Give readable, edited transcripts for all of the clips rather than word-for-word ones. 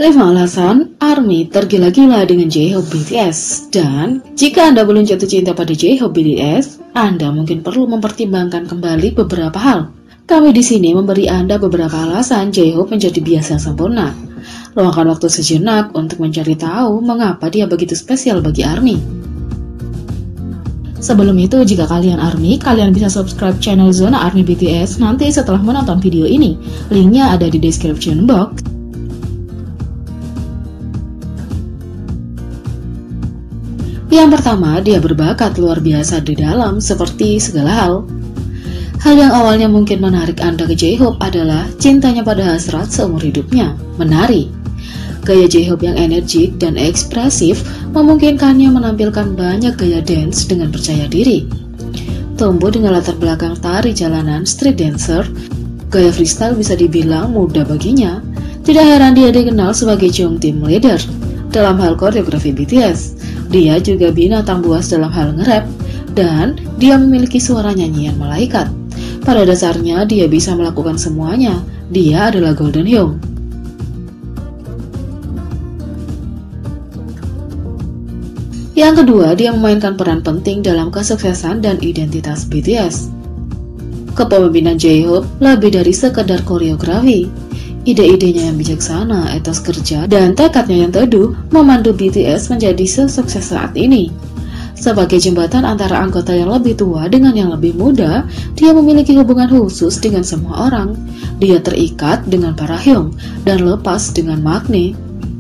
5 alasan ARMY tergila-gila dengan J-Hope BTS. Dan jika Anda belum jatuh cinta pada J-Hope BTS, Anda mungkin perlu mempertimbangkan kembali beberapa hal. Kami di sini memberi Anda beberapa alasan J-Hope menjadi bias yang sempurna. Luangkan waktu sejenak untuk mencari tahu mengapa dia begitu spesial bagi ARMY. Sebelum itu, jika kalian ARMY, kalian bisa subscribe channel Zona ARMY BTS nanti setelah menonton video ini. Linknya ada di description box. Yang pertama, dia berbakat luar biasa di dalam seperti segala hal. Hal yang awalnya mungkin menarik Anda ke J-Hope adalah cintanya pada hasrat seumur hidupnya, menari. Gaya J-Hope yang energik dan ekspresif memungkinkannya menampilkan banyak gaya dance dengan percaya diri. Tumbuh dengan latar belakang tari jalanan street dancer, gaya freestyle bisa dibilang mudah baginya. Tidak heran dia dikenal sebagai Jung Team Leader dalam hal koreografi BTS. Dia juga binatang buas dalam hal nge-rap, dan dia memiliki suara nyanyian malaikat. Pada dasarnya, dia bisa melakukan semuanya. Dia adalah Golden Hyung. Yang kedua, dia memainkan peran penting dalam kesuksesan dan identitas BTS. Kepemimpinan J-Hope lebih dari sekedar koreografi. Ide-idenya yang bijaksana, etos kerja, dan tekadnya yang teduh memandu BTS menjadi sesukses saat ini. Sebagai jembatan antara anggota yang lebih tua dengan yang lebih muda, dia memiliki hubungan khusus dengan semua orang. Dia terikat dengan para Hyung dan lepas dengan Maknae.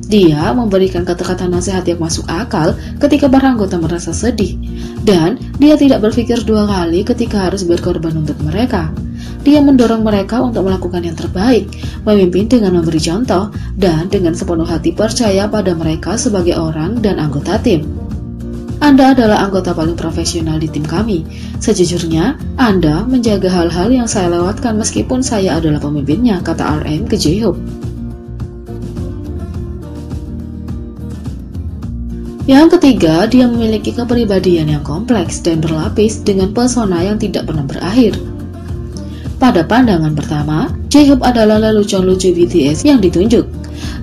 Dia memberikan kata-kata nasihat yang masuk akal ketika para anggota merasa sedih, dan dia tidak berpikir dua kali ketika harus berkorban untuk mereka. Dia mendorong mereka untuk melakukan yang terbaik, memimpin dengan memberi contoh, dan dengan sepenuh hati percaya pada mereka sebagai orang dan anggota tim. Anda adalah anggota paling profesional di tim kami. Sejujurnya, Anda menjaga hal-hal yang saya lewatkan meskipun saya adalah pemimpinnya, kata RM ke J-Hope. Yang ketiga, dia memiliki kepribadian yang kompleks dan berlapis dengan pesona yang tidak pernah berakhir. Pada pandangan pertama, J-Hope adalah lelucon lucu BTS yang ditunjuk.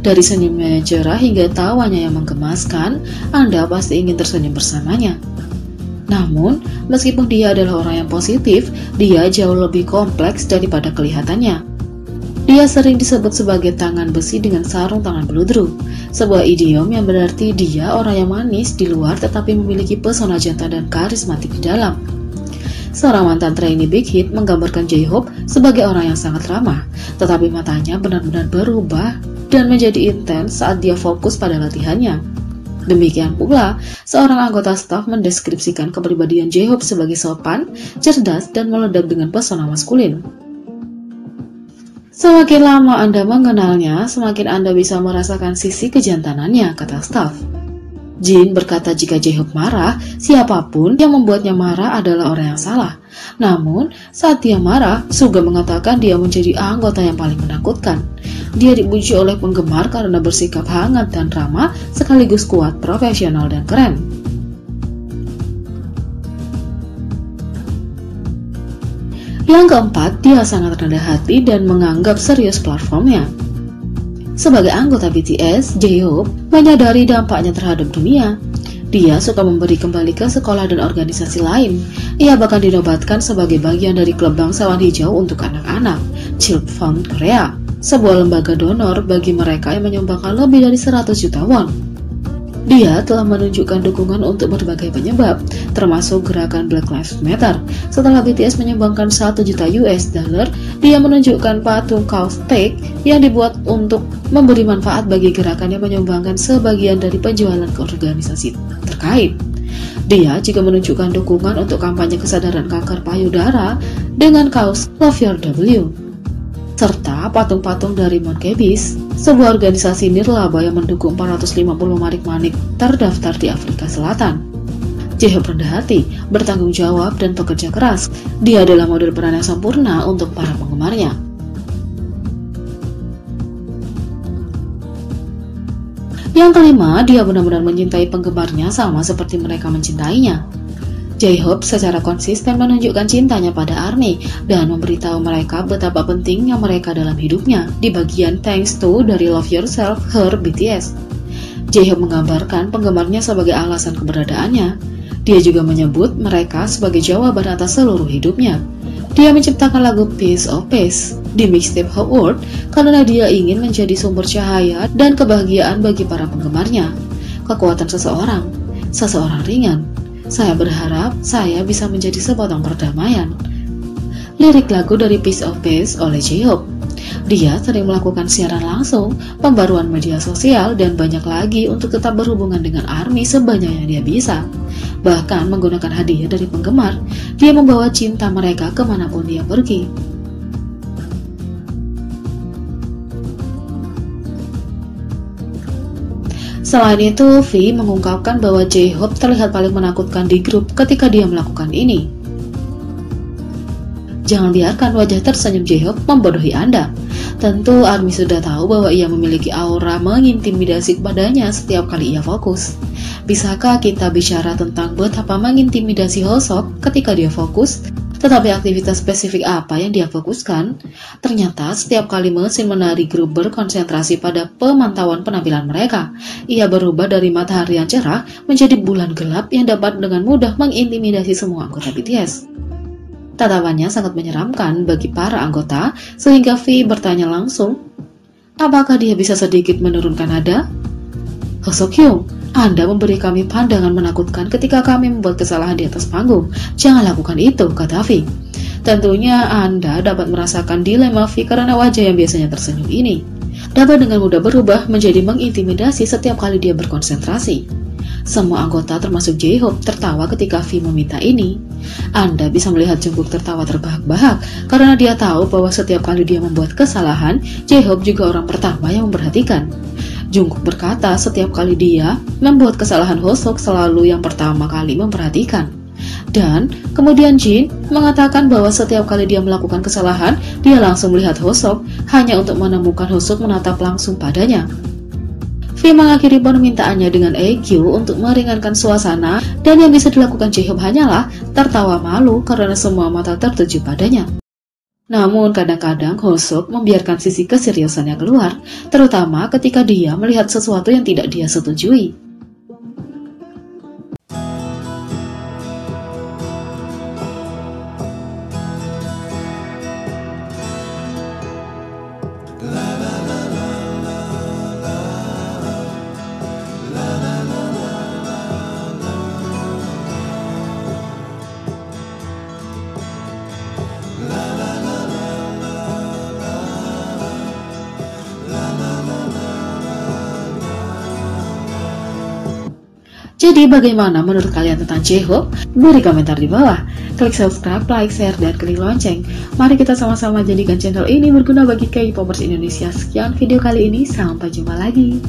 Dari senyumnya yang cerah hingga tawanya yang menggemaskan, Anda pasti ingin tersenyum bersamanya. Namun, meskipun dia adalah orang yang positif, dia jauh lebih kompleks daripada kelihatannya. Dia sering disebut sebagai tangan besi dengan sarung tangan beludru, sebuah idiom yang berarti dia orang yang manis di luar tetapi memiliki pesona jantan dan karismatik di dalam. Seorang mantan trainee Big Hit menggambarkan J-Hope sebagai orang yang sangat ramah, tetapi matanya benar-benar berubah dan menjadi intens saat dia fokus pada latihannya. Demikian pula, seorang anggota staf mendeskripsikan kepribadian J-Hope sebagai sopan, cerdas, dan meledak dengan pesona maskulin. Semakin lama Anda mengenalnya, semakin Anda bisa merasakan sisi kejantanannya, kata staf. Jin berkata jika J-Hope marah, siapapun yang membuatnya marah adalah orang yang salah. Namun, saat dia marah, Suga mengatakan dia menjadi anggota yang paling menakutkan. Dia dipuji oleh penggemar karena bersikap hangat dan ramah, sekaligus kuat, profesional, dan keren. Yang keempat, dia sangat rendah hati dan menganggap serius platformnya. Sebagai anggota BTS, J-Hope menyadari dampaknya terhadap dunia. Dia suka memberi kembali ke sekolah dan organisasi lain. Ia bahkan dinobatkan sebagai bagian dari klub bangsawan hijau untuk anak-anak, Child Fund Korea, sebuah lembaga donor bagi mereka yang menyumbangkan lebih dari 100 juta won. Dia telah menunjukkan dukungan untuk berbagai penyebab, termasuk gerakan Black Lives Matter. Setelah BTS menyumbangkan 1 juta US dollar, dia menunjukkan patung kaustik yang dibuat untuk memberi manfaat bagi gerakan yang menyumbangkan sebagian dari penjualan ke organisasi terkait. Dia juga menunjukkan dukungan untuk kampanye kesadaran kanker payudara dengan kaos Love Your W, serta patung-patung dari Monkeybeast, sebuah organisasi nirlaba yang mendukung 450 manik-manik terdaftar di Afrika Selatan. J-Hope rendah hati, bertanggung jawab, dan pekerja keras. Dia adalah model peran yang sempurna untuk para penggemarnya. Yang kelima, dia benar-benar mencintai penggemarnya sama seperti mereka mencintainya. J-Hope secara konsisten menunjukkan cintanya pada ARMY dan memberitahu mereka betapa pentingnya mereka dalam hidupnya di bagian Thanks to dari Love Yourself, Her BTS. J-Hope menggambarkan penggemarnya sebagai alasan keberadaannya. Dia juga menyebut mereka sebagai jawaban atas seluruh hidupnya. Dia menciptakan lagu Piece of Peace di mixtape Hot World karena dia ingin menjadi sumber cahaya dan kebahagiaan bagi para penggemarnya. Kekuatan seseorang ringan. Saya berharap saya bisa menjadi sepotong perdamaian. Lirik lagu dari Piece of Peace oleh J-Hope. Dia sering melakukan siaran langsung, pembaruan media sosial, dan banyak lagi untuk tetap berhubungan dengan ARMY sebanyak yang dia bisa. Bahkan menggunakan hadiah dari penggemar, dia membawa cinta mereka kemanapun dia pergi. Selain itu, V mengungkapkan bahwa J-Hope terlihat paling menakutkan di grup ketika dia melakukan ini. Jangan biarkan wajah tersenyum J-Hope membodohi Anda. Tentu ARMY sudah tahu bahwa ia memiliki aura mengintimidasi kepadanya setiap kali ia fokus. Bisakah kita bicara tentang betapa mengintimidasi Hoseok ketika dia fokus? Tetapi aktivitas spesifik apa yang dia fokuskan? Ternyata setiap kali mesin menari grup berkonsentrasi pada pemantauan penampilan mereka, ia berubah dari matahari yang cerah menjadi bulan gelap yang dapat dengan mudah mengintimidasi semua anggota BTS. Tatapannya sangat menyeramkan bagi para anggota, sehingga V bertanya langsung, apakah dia bisa sedikit menurunkan nada? Hoseok, Anda memberi kami pandangan menakutkan ketika kami membuat kesalahan di atas panggung. Jangan lakukan itu, kata V. Tentunya Anda dapat merasakan dilema V karena wajah yang biasanya tersenyum ini dapat dengan mudah berubah menjadi mengintimidasi setiap kali dia berkonsentrasi. Semua anggota termasuk J-Hope tertawa ketika V meminta ini. Anda bisa melihat Jungkook tertawa terbahak-bahak karena dia tahu bahwa setiap kali dia membuat kesalahan, J-Hope juga orang pertama yang memperhatikan. Jungkook berkata setiap kali dia membuat kesalahan, Hoseok selalu yang pertama kali memperhatikan. Dan kemudian Jin mengatakan bahwa setiap kali dia melakukan kesalahan, dia langsung melihat Hoseok hanya untuk menemukan Hoseok menatap langsung padanya. V mengakhiri permintaannya dengan EQ untuk meringankan suasana, dan yang bisa dilakukan J-Hope hanyalah tertawa malu karena semua mata tertuju padanya. Namun kadang-kadang Hoseok membiarkan sisi keseriusannya keluar, terutama ketika dia melihat sesuatu yang tidak dia setujui. Jadi bagaimana menurut kalian tentang J-Hope? Beri komentar di bawah. Klik subscribe, like, share, dan klik lonceng. Mari kita sama-sama jadikan channel ini berguna bagi K-popers Indonesia. Sekian video kali ini, sampai jumpa lagi.